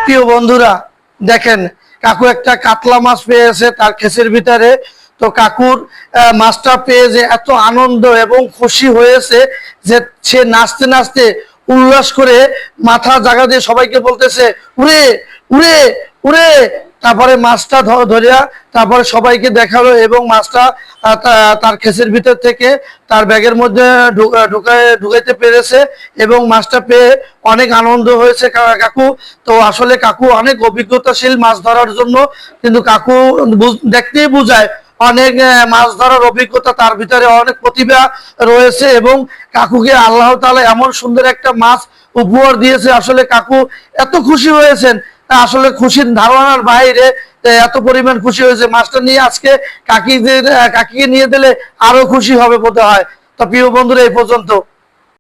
প্রিয় বন্ধুরা দেখেন কাকু একটা কাতলা মাছ পেয়েছে তার ক্ষেতের ভিতরে। তো কাকুর মাছটা পেয়ে যে এত আনন্দ এবং খুশি হয়েছে যে সে নাচতে নাচতে উল্লাস করে মাথা জায়গা দিয়ে সবাইকে বলতেছে উড়ে উড়ে উড়ে। তারপরে মাছটা ধরিয়া তারপরে সবাইকে দেখালো এবং মাছটা তার ক্ষেতের ভিতর থেকে তার ব্যাগের মধ্যে ঢুকাইতে পেরেছে এবং মাছটা পেয়ে অনেক আনন্দ হয়েছে কাকু। তো আসলে কাকু অনেক অভিজ্ঞতাশীল মাছ ধরার জন্য, কিন্তু কাকু দেখতেই বোঝায় অনেক মাছ ধরার অভিজ্ঞতা, তার ভিতরে অনেক প্রতিভা রয়েছে এবং কাকুকে আল্লাহ তাআলা এমন সুন্দর একটা মাছ উপহার দিয়েছে। আসলে কাকু এত খুশি হয়েছেন, আসলে খুশির ধারণার বাইরে এত পরিমাণ খুশি হয়েছে। মাছটা নিয়ে আজকে কাকিকে নিয়ে দিলে আরো খুশি হবে বোধ হয়। তো প্রিয় বন্ধুরা এই পর্যন্ত।